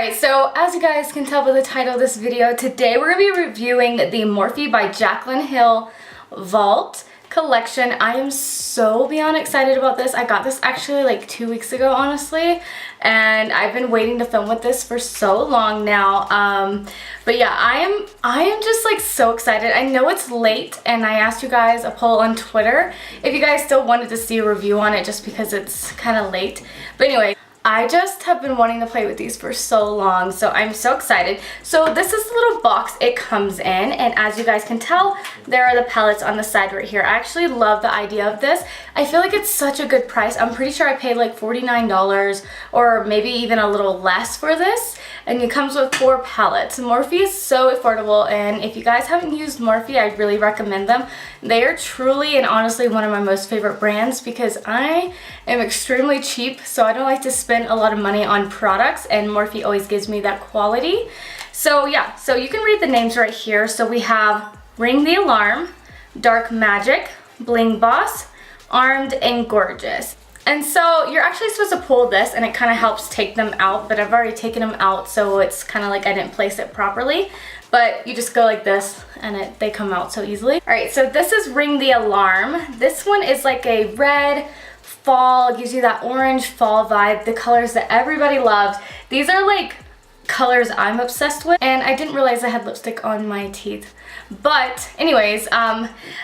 Alright, so as you guys can tell by the title of this video, today we're going to be reviewing the Morphe by Jaclyn Hill Vault collection. I am so beyond excited about this. I got this actually like 2 weeks ago, honestly, and I've been waiting to film with this for so long now. But yeah, I am just like so excited. I know it's late, and I asked you guys a poll on Twitter if you guys still wanted to see a review on it just because it's kind of late. But anyway, I just have been wanting to play with these for so long, so I'm so excited. So this is the little box it comes in, and as you guys can tell, there are the palettes on the side right here. I actually love the idea of this. I feel like it's such a good price. I'm pretty sure I paid like $49 or maybe even a little less for this, and it comes with 4 palettes. Morphe is so affordable, and if you guys haven't used Morphe, I really recommend them. They are truly and honestly one of my most favorite brands because I am extremely cheap, so I don't like to spend a lot of money on products, and Morphe always gives me that quality. So yeah, so you can read the names right here. So we have Ring the Alarm, Dark Magic, Bling Boss, Armed and Gorgeous. And so you're actually supposed to pull this and it kind of helps take them out, but I've already taken them out, so it's kind of like I didn't place it properly. But you just go like this and they come out so easily. Alright, so this is Ring the Alarm. This one is like a red fall. It gives you that orange fall vibe, the colors that everybody loves. These are like colors I'm obsessed with, and I didn't realize I had lipstick on my teeth. But anyways,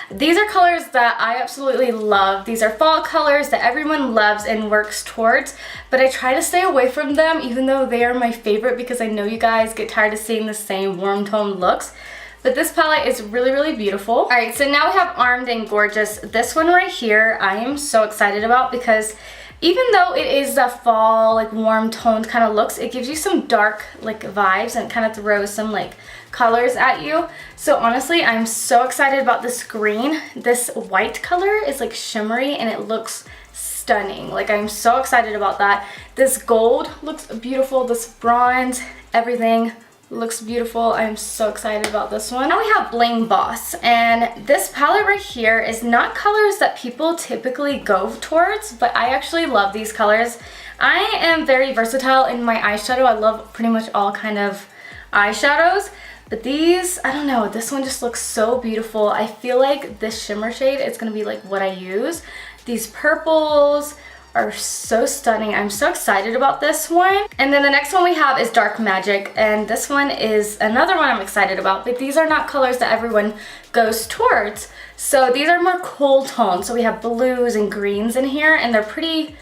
these are colors that I absolutely love. These are fall colors that everyone loves and works towards, but I try to stay away from them even though they are my favorite because I know you guys get tired of seeing the same warm tone looks. But this palette is really, really beautiful. Alright, so now we have Armed and Gorgeous. This one right here I am so excited about because even though it is a fall, like warm toned kind of looks, it gives you some dark like vibes and kind of throws some like colors at you. So honestly, I'm so excited about this green. This white color is like shimmery and it looks stunning. Like I'm so excited about that. This gold looks beautiful. This bronze, everything looks beautiful. I'm so excited about this one. Now we have Bling Boss, and this palette right here is not colors that people typically go towards, but I actually love these colors. I am very versatile in my eyeshadow. I love pretty much all kind of eyeshadows, but these, I don't know, this one just looks so beautiful. I feel like this shimmer shade is gonna be like what I use. These purples are so stunning. I'm so excited about this one. And then the next one we have is Dark Magic, and this one is another one I'm excited about, but these are not colors that everyone goes towards. So these are more cool tones. So we have blues and greens in here, and they're pretty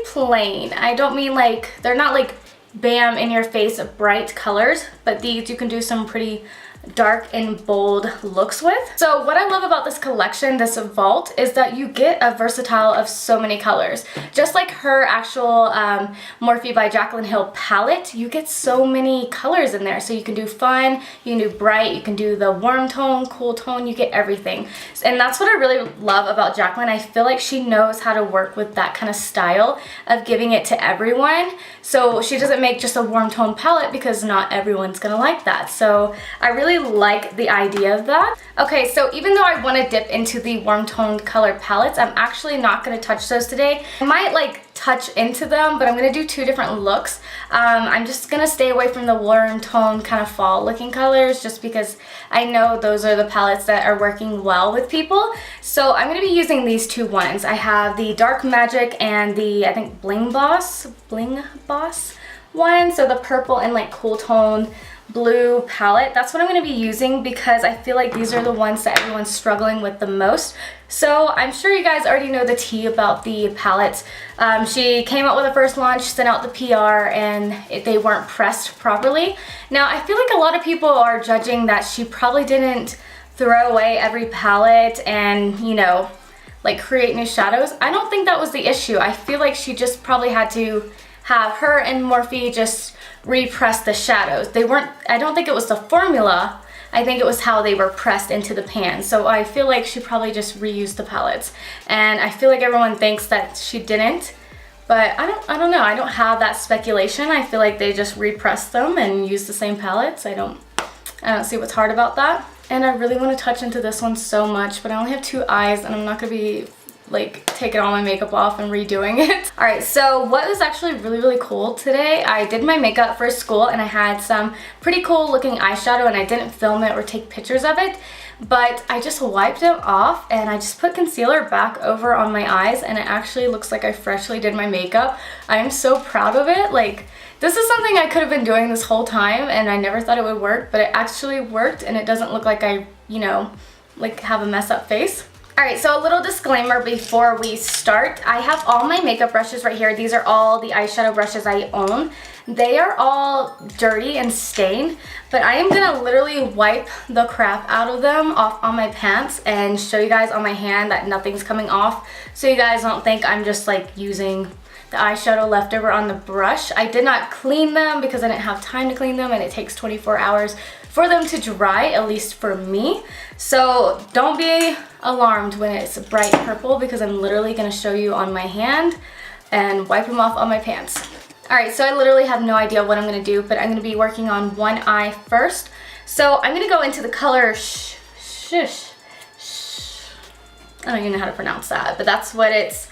plain. I don't mean like, they're not like bam in your face bright colors, but these you can do some pretty dark and bold looks with. So what I love about this collection, this vault, is that you get a versatile of so many colors. Just like her actual Morphe by Jaclyn Hill palette, you get so many colors in there. So you can do fun, you can do bright, you can do the warm tone, cool tone, you get everything. And that's what I really love about Jaclyn. I feel like she knows how to work with that kind of style of giving it to everyone. So she doesn't make just a warm tone palette because not everyone's gonna like that. So I really like the idea of that. Okay, so even though I want to dip into the warm toned color palettes, I'm actually not going to touch those today. I might like touch into them, but I'm going to do 2 different looks. I'm just going to stay away from the warm tone kind of fall looking colors just because I know those are the palettes that are working well with people. So I'm going to be using these 2 ones. I have the Dark Magic and the, I think, Bling Boss one. So the purple and like cool toned blue palette. That's what I'm going to be using because I feel like these are the ones that everyone's struggling with the most. So I'm sure you guys already know the tea about the palettes. She came out with a first launch, sent out the PR, and they weren't pressed properly. Now I feel like a lot of people are judging that she probably didn't throw away every palette and, you know, like create new shadows. I don't think that was the issue. I feel like she just probably had to have her and Morphe just repress the shadows. They weren't, I don't think it was the formula, I think it was how they were pressed into the pan. So I feel like she probably just reused the palettes. And I feel like everyone thinks that she didn't, but I don't know. I don't have that speculation. I feel like they just repressed them and used the same palettes. I don't see what's hard about that. And I really want to touch into this one so much, but I only have 2 eyes and I'm not going to be like taking all my makeup off and redoing it. All right, so what was actually really cool today, I did my makeup for school and I had some pretty cool looking eyeshadow and I didn't film it or take pictures of it, but I just wiped it off and I just put concealer back over on my eyes and it actually looks like I freshly did my makeup. I am so proud of it. Like, this is something I could have been doing this whole time and I never thought it would work, but it actually worked and it doesn't look like I, you know, like have a mess up face. Alright, so a little disclaimer before we start. I have all my makeup brushes right here. These are all the eyeshadow brushes I own. They are all dirty and stained, but I am gonna literally wipe the crap out of them off on my pants and show you guys on my hand that nothing's coming off, so you guys don't think I'm just like using the eyeshadow left over on the brush. I did not clean them because I didn't have time to clean them and it takes 24 hours for them to dry, at least for me. So don't be alarmed when it's bright purple because I'm literally gonna show you on my hand and wipe them off on my pants. All right, so I literally have no idea what I'm gonna do, but I'm gonna be working on one eye first. So I'm gonna go into the color I don't even know how to pronounce that, but that's what it's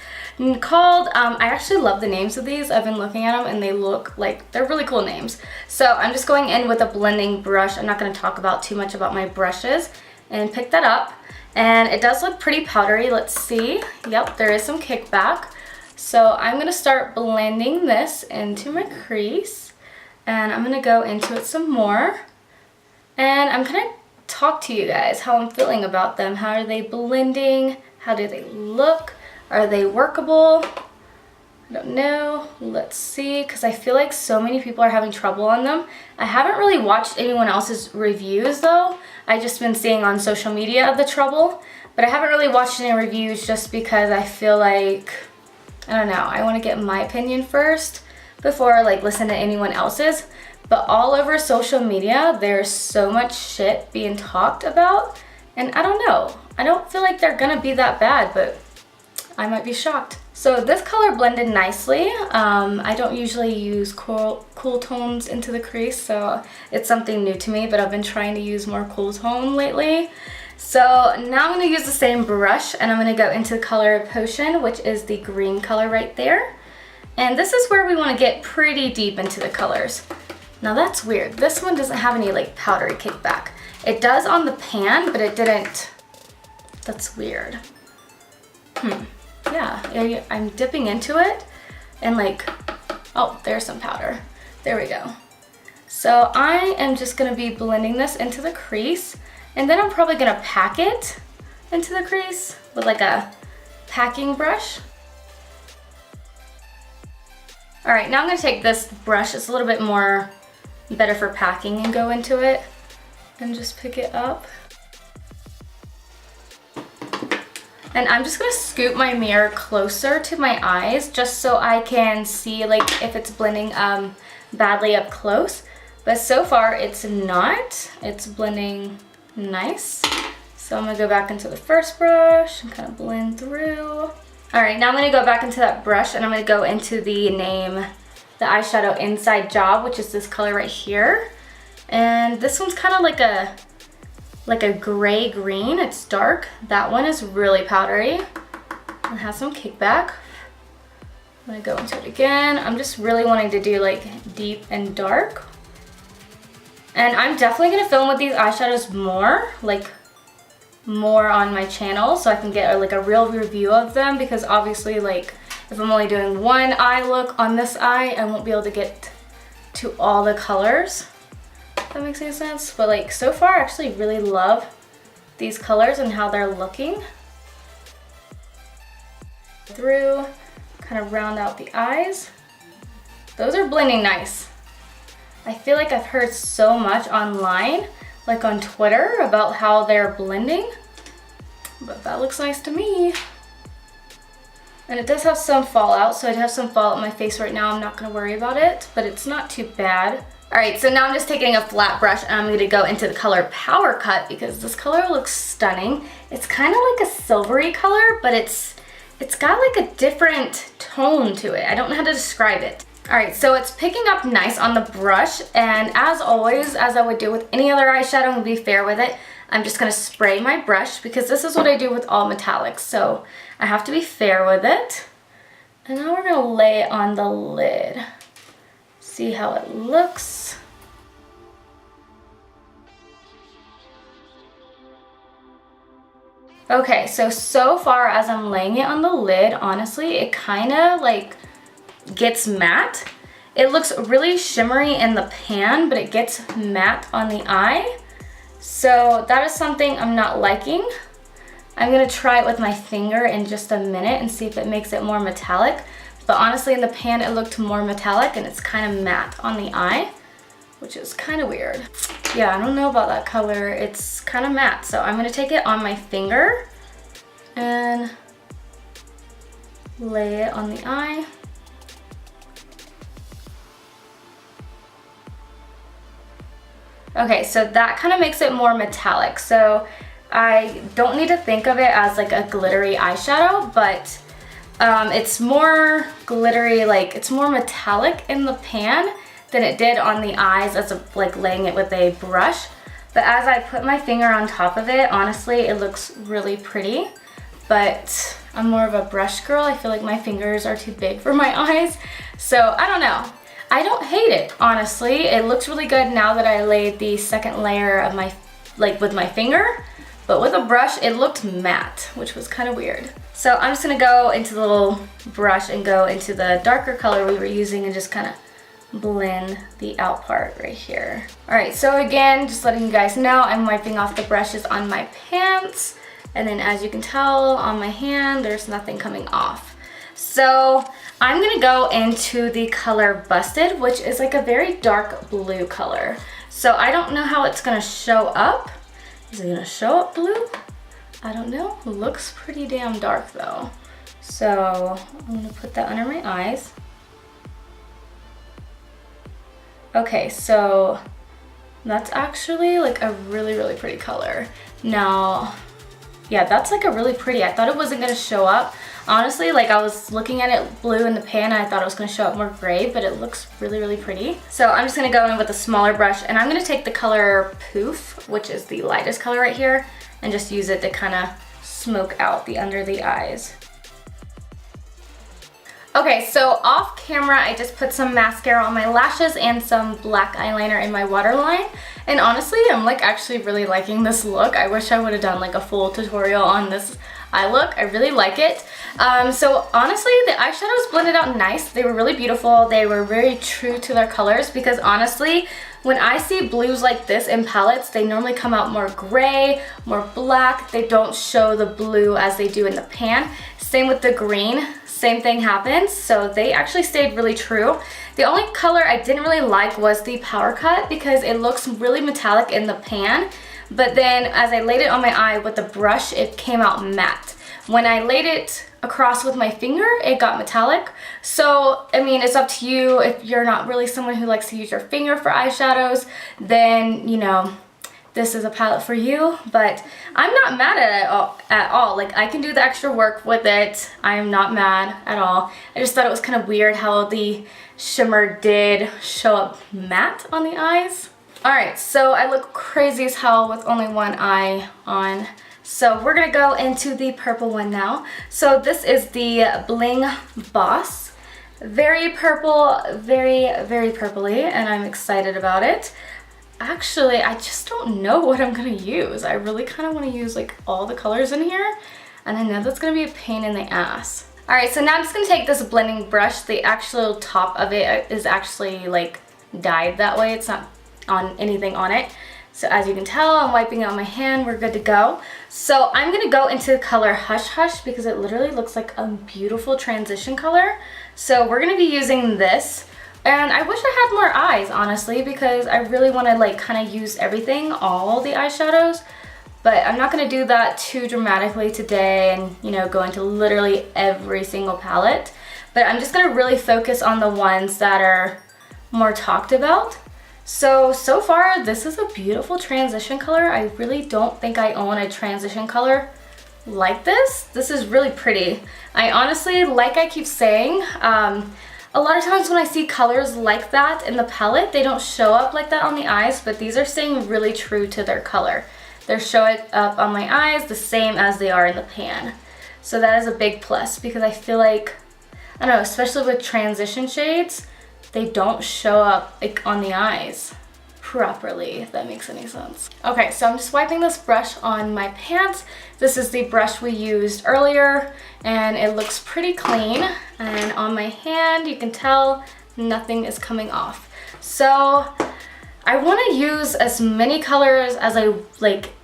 called. I actually love the names of these. I've been looking at them and they look like they're really cool names. So I'm just going in with a blending brush. I'm not going to talk about too much about my brushes, and pick that up. And it does look pretty powdery. Let's see. Yep, there is some kickback. So I'm going to start blending this into my crease and I'm going to go into it some more. And I'm going to talk to you guys how I'm feeling about them. How are they blending? How do they look? Are they workable? I don't know. Let's see, because I feel like so many people are having trouble on them. I haven't really watched anyone else's reviews though. I've just been seeing on social media of the trouble, but I haven't really watched any reviews just because I feel like, I don't know, I want to get my opinion first before like listen to anyone else's. But all over social media, there's so much shit being talked about, and I don't know. I don't feel like they're gonna be that bad, but I might be shocked. So this color blended nicely. I don't usually use cool tones into the crease, so it's something new to me, but I've been trying to use more cool tone lately. So now I'm gonna use the same brush and I'm gonna go into the color Potion, which is the green color right there. And this is where we wanna get pretty deep into the colors. Now that's weird. This one doesn't have any like powdery kickback. It does on the pan, but it didn't. That's weird. Yeah, I'm dipping into it and like, oh, there's some powder. There we go. So I am just gonna be blending this into the crease and then I'm probably gonna pack it into the crease with like a packing brush. All right, now I'm gonna take this brush, it's a little bit more better for packing, and go into it and just pick it up. And I'm just gonna scoop my mirror closer to my eyes just so I can see like if it's blending badly up close. But so far it's not. It's blending nice. So I'm gonna go back into the first brush and kind of blend through. All right, now I'm gonna go back into that brush and I'm gonna go into the eyeshadow Inside Job, which is this color right here. And this one's kind of like a gray green. It's dark. That one is really powdery. It has some kickback. I'm gonna go into it again. I'm just really wanting to do like deep and dark. And I'm definitely gonna film with these eyeshadows more on my channel so I can get like a real review of them, because obviously like if I'm only doing one eye look on this eye, I won't be able to get to all the colors. If that makes any sense. But like so far I actually really love these colors and how they're looking. Through, kind of round out the eyes. Those are blending nice. I feel like I've heard so much online, like on Twitter, about how they're blending, but that looks nice to me. And it does have some fallout, so I have some fallout on my face right now. I'm not gonna worry about it, but it's not too bad. All right, so now I'm just taking a flat brush and I'm gonna go into the color Power Cut because this color looks stunning. It's kind of like a silvery color, but it's got like a different tone to it. I don't know how to describe it. All right, so it's picking up nice on the brush, and as always, as I would do with any other eyeshadow, and be fair with it, I'm just gonna spray my brush because this is what I do with all metallics. So I have to be fair with it. And now we're gonna lay it on the lid. See how it looks. Okay, so far as I'm laying it on the lid, honestly, it kind of like gets matte. It looks really shimmery in the pan, but it gets matte on the eye. So that is something I'm not liking. I'm gonna try it with my finger in just a minute and see if it makes it more metallic. But honestly, in the pan, it looked more metallic and it's kind of matte on the eye, which is kind of weird. Yeah, I don't know about that color. It's kind of matte. So I'm gonna take it on my finger and lay it on the eye. Okay, so that kind of makes it more metallic. So I don't need to think of it as like a glittery eyeshadow, but it's more glittery, like it's more metallic in the pan than it did on the eyes as of like laying it with a brush. But as I put my finger on top of it, honestly, it looks really pretty. But I'm more of a brush girl. I feel like my fingers are too big for my eyes. So I don't know. I don't hate it, honestly. It looks really good now that I laid the second layer of my, like with my finger. But with a brush, it looked matte, which was kind of weird. So I'm just gonna go into the little brush and go into the darker color we were using and just kind of blend the out part right here. All right, so again, just letting you guys know, I'm wiping off the brushes on my pants. And then as you can tell on my hand, there's nothing coming off. So I'm gonna go into the color Busted, which is like a very dark blue color. So I don't know how it's gonna show up. Is it gonna show up blue? I don't know. It looks pretty damn dark though. So I'm gonna put that under my eyes. Okay, so that's actually like a really, really pretty color. Now, yeah, that's like a really pretty. I thought it wasn't gonna show up. Honestly, like I was looking at it blue in the pan and I thought it was gonna show up more gray, but it looks really, really pretty. So I'm just gonna go in with a smaller brush and I'm gonna take the color Poof, which is the lightest color right here, and just use it to kind of smoke out the under the eyes. Okay, so off camera, I just put some mascara on my lashes and some black eyeliner in my waterline. And honestly, I'm like actually really liking this look. I wish I would have done like a full tutorial on this eye look. I really like it. So honestly, the eyeshadows blended out nice. They were really beautiful. They were very true to their colors because honestly, when I see blues like this in palettes, they normally come out more gray, more black. They don't show the blue as they do in the pan. Same with the green. Same thing happens, so they actually stayed really true. The only color I didn't really like was the Power Cut because it looks really metallic in the pan, but then as I laid it on my eye with the brush, it came out matte. When I laid it across with my finger, it got metallic. So, I mean, it's up to you. If you're not really someone who likes to use your finger for eyeshadows, then, you know, this is a palette for you, but I'm not mad at all. Like, I can do the extra work with it. I am not mad at all. I just thought it was kind of weird how the shimmer did show up matte on the eyes. All right, so I look crazy as hell with only one eye on. So we're gonna go into the purple one now. So this is the Bling Boss. Very purple, very, very purpley, and I'm excited about it. Actually, I just don't know what I'm gonna use. I really kind of want to use like all the colors in here, and I know that's gonna be a pain in the ass. All right, so now I'm just gonna take this blending brush. The actual top of it is actually like dyed that way. It's not on anything on it. So as you can tell, I'm wiping out my hand. We're good to go. So I'm gonna go into the color Hush Hush because it literally looks like a beautiful transition color. So we're gonna be using this. And I wish I had more eyes, honestly, because I really want to like kind of use everything, all the eyeshadows. But I'm not going to do that too dramatically today and, you know, go into literally every single palette. But I'm just going to really focus on the ones that are more talked about. So far, this is a beautiful transition color. I really don't think I own a transition color like this. This is really pretty. I honestly, like I keep saying, a lot of times when I see colors like that in the palette, they don't show up like that on the eyes, but these are staying really true to their color. They're showing up on my eyes the same as they are in the pan. So that is a big plus because I feel like, I don't know, especially with transition shades, they don't show up like on the eyes properly, if that makes any sense. Okay, so I'm just wiping this brush on my pants. This is the brush we used earlier and it looks pretty clean. And on my hand, you can tell nothing is coming off. So I want to use as many colors as I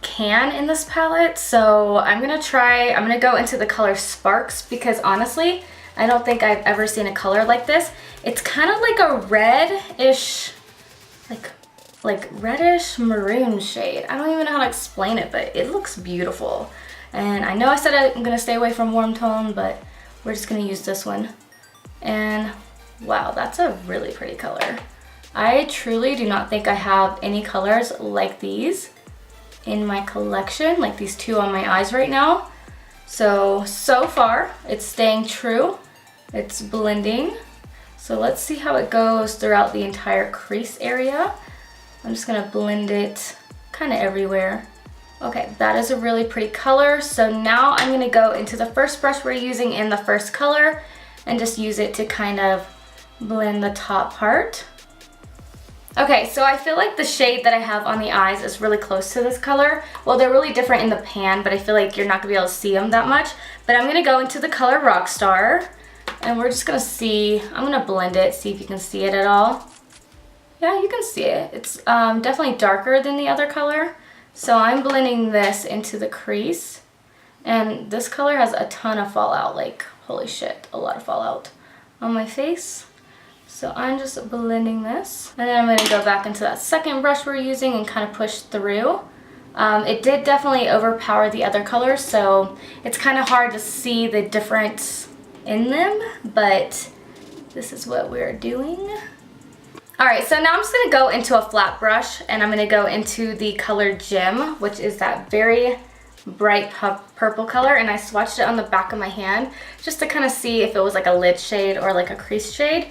can in this palette. So I'm gonna go into the color Sparks because honestly, I don't think I've ever seen a color like this. It's kind of like a red-ish, like reddish maroon shade. I don't even know how to explain it, but it looks beautiful. And I know I said I'm gonna stay away from warm tone, but we're just gonna use this one. And wow, that's a really pretty color. I truly do not think I have any colors like these in my collection, like these two on my eyes right now. So far it's staying true. It's blending. So let's see how it goes throughout the entire crease area. I'm just gonna blend it kind of everywhere. Okay, that is a really pretty color. So now I'm gonna go into the first brush we're using in the first color and just use it to kind of blend the top part. Okay, so I feel like the shade that I have on the eyes is really close to this color. Well, they're really different in the pan, but I feel like you're not gonna be able to see them that much. But I'm gonna go into the color Rockstar and we're just gonna see, I'm gonna blend it, see if you can see it at all. Yeah, you can see it. It's definitely darker than the other color. So I'm blending this into the crease. And this color has a ton of fallout, like holy shit, a lot of fallout on my face. So I'm just blending this. And then I'm gonna go back into that second brush we're using and kind of push through. It did definitely overpower the other colors, so it's kind of hard to see the difference in them, but this is what we're doing. All right, so now I'm just gonna go into a flat brush and I'm gonna go into the color Gem, which is that very bright purple color, and I swatched it on the back of my hand just to kind of see if it was like a lid shade or like a crease shade.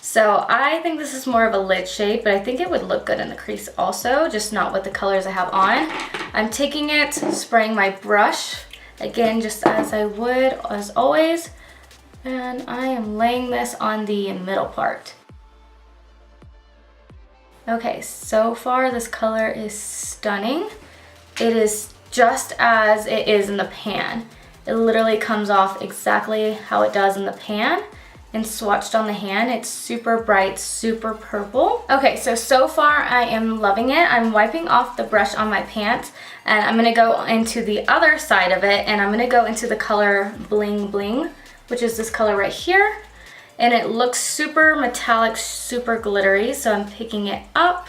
So I think this is more of a lid shade, but I think it would look good in the crease also, just not with the colors I have on. I'm taking it, spraying my brush, again, just as I would as always, and I am laying this on the middle part. Okay, so far this color is stunning. It is just as it is in the pan. It literally comes off exactly how it does in the pan, and swatched on the hand, it's super bright, super purple. Okay, so far I am loving it. I'm wiping off the brush on my pants, and I'm gonna go into the other side of it, and I'm gonna go into the color Bling Bling, which is this color right here. And it looks super metallic, super glittery, so I'm picking it up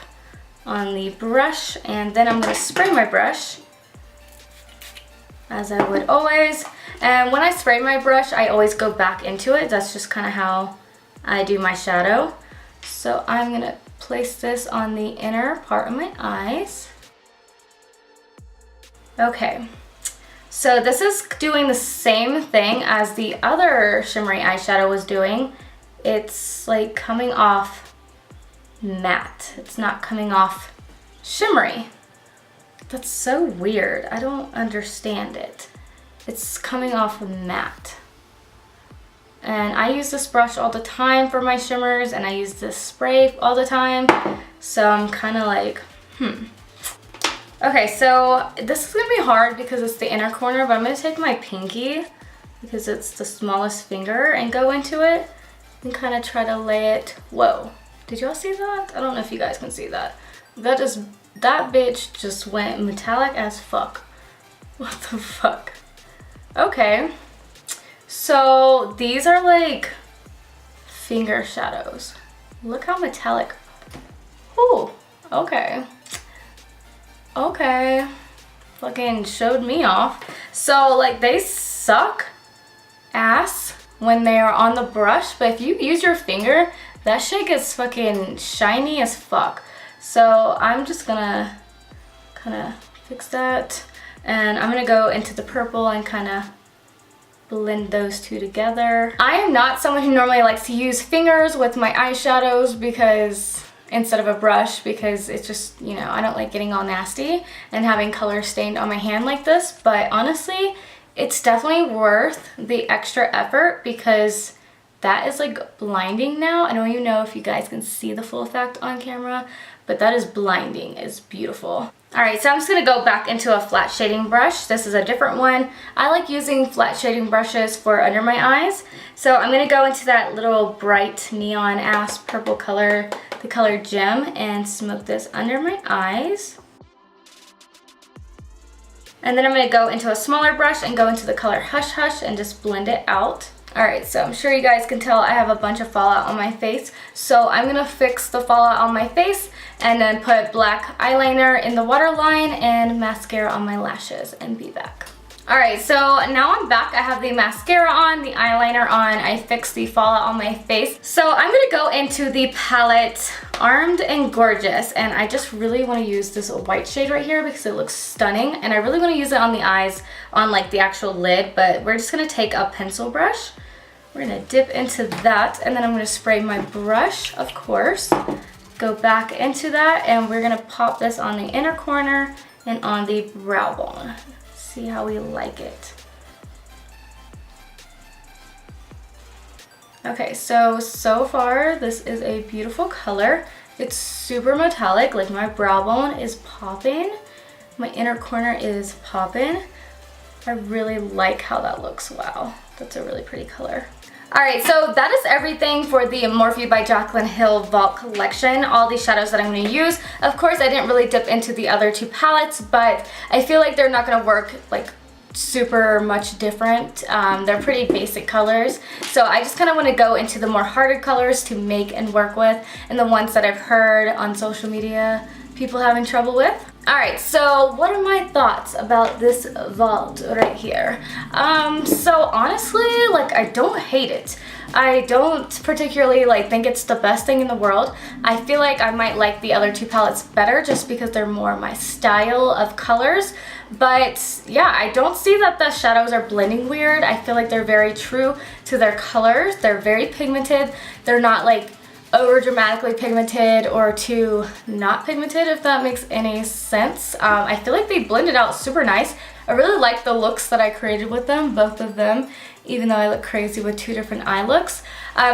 on the brush, and then I'm gonna spray my brush, as I would always. And when I spray my brush, I always go back into it. That's just kind of how I do my shadow. So I'm gonna place this on the inner part of my eyes. Okay, so this is doing the same thing as the other shimmery eyeshadow was doing. It's like coming off matte. It's not coming off shimmery. That's so weird. I don't understand it. It's coming off matte. And I use this brush all the time for my shimmers, and I use this spray all the time. So I'm kind of like, Okay, so this is gonna be hard because it's the inner corner, but I'm gonna take my pinky, because it's the smallest finger, and go into it and kind of try to lay it. Whoa, did y'all see that? I don't know if you guys can see that. That bitch just went metallic as fuck. What the fuck? Okay, so these are like finger shadows. Look how metallic. Ooh, okay. Okay, fucking showed me off. So like they suck ass when they are on the brush, but if you use your finger, that shit gets fucking shiny as fuck. So I'm just gonna kind of fix that, and I'm gonna go into the purple and kind of blend those two together. I am not someone who normally likes to use fingers with my eyeshadows instead of a brush, because it's just, I don't like getting all nasty and having color stained on my hand like this. But honestly, it's definitely worth the extra effort because that is like blinding now. I don't even know if you guys can see the full effect on camera, but that is blinding. It's beautiful. Alright, so I'm just going to go back into a flat shading brush. This is a different one. I like using flat shading brushes for under my eyes. So I'm going to go into that little bright neon ass purple color, the color Gem, and smoke this under my eyes. And then I'm going to go into a smaller brush and go into the color Hush Hush and just blend it out. Alright, so I'm sure you guys can tell I have a bunch of fallout on my face. So I'm going to fix the fallout on my face and then put black eyeliner in the waterline and mascara on my lashes and be back. Alright, so now I'm back. I have the mascara on, the eyeliner on. I fixed the fallout on my face. So I'm going to go into the palette Armed and Gorgeous, and I just really want to use this white shade right here because it looks stunning, and I really want to use it on the eyes, on like the actual lid, but we're just going to take a pencil brush. We're going to dip into that, and then I'm going to spray my brush, of course. Go back into that, and we're going to pop this on the inner corner and on the brow bone. See how we like it. Okay, so far this is a beautiful color. It's super metallic, like my brow bone is popping. My inner corner is popping. I really like how that looks. Wow, that's a really pretty color. Alright, so that is everything for the Morphe by Jaclyn Hill Vault collection. All these shadows that I'm going to use. Of course, I didn't really dip into the other two palettes, but I feel like they're not going to work like super much different. They're pretty basic colors. So I just kind of want to go into the more harder colors to make and work with, and the ones that I've heard on social media people having trouble with. Alright, so what are my thoughts about this vault right here? So honestly, like, I don't hate it. I don't particularly like think it's the best thing in the world. I feel like I might like the other two palettes better just because they're more my style of colors. But yeah, I don't see that the shadows are blending weird. I feel like they're very true to their colors. They're very pigmented. They're not like over dramatically pigmented or too not pigmented, if that makes any sense. I feel like they blended out super nice. I really like the looks that I created with them, both of them, even though I look crazy with two different eye looks.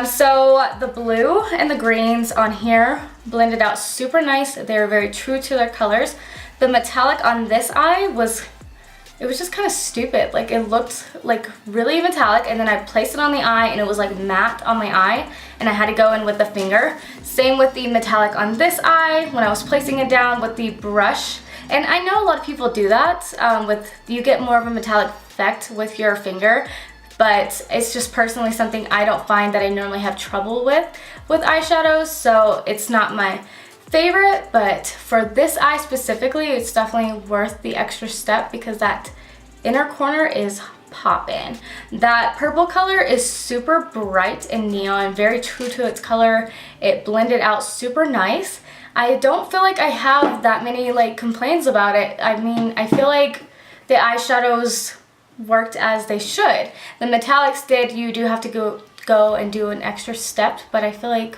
So the blue and the greens on here blended out super nice. They're very true to their colors. The metallic on this eye was just kind of stupid. Like, it looked like really metallic, and then I placed it on the eye and it was like matte on my eye, and I had to go in with the finger. Same with the metallic on this eye when I was placing it down with the brush. And I know a lot of people do that, you get more of a metallic effect with your finger, but it's just personally something I don't find that I normally have trouble with eyeshadows, so it's not my favorite. But for this eye specifically, it's definitely worth the extra step because that inner corner is poppin'. That purple color is super bright and neon, very true to its color. It blended out super nice. I don't feel like I have that many like complaints about it. I mean, I feel like the eyeshadows worked as they should. The metallics did, you do have to go and do an extra step, but I feel like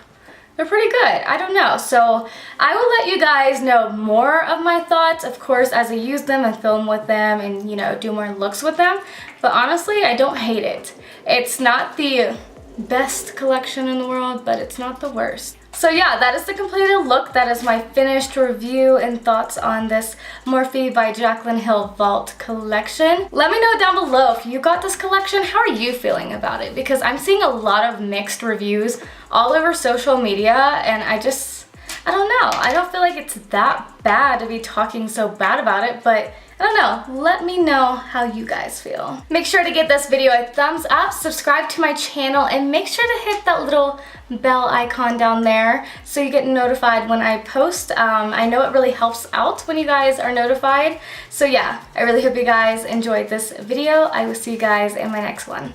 they're pretty good. I don't know. So I will let you guys know more of my thoughts, of course, as I use them and film with them and, you know, do more looks with them. But honestly, I don't hate it. It's not the best collection in the world, but it's not the worst. So yeah, that is the completed look. That is my finished review and thoughts on this Morphe by Jaclyn Hill Vault collection. Let me know down below if you got this collection. How are you feeling about it? Because I'm seeing a lot of mixed reviews all over social media, and I don't know. I don't feel like it's that bad to be talking so bad about it, but I don't know. Let me know how you guys feel. Make sure to give this video a thumbs up, subscribe to my channel, and make sure to hit that little bell icon down there so you get notified when I post. I know it really helps out when you guys are notified. So yeah, I really hope you guys enjoyed this video. I will see you guys in my next one.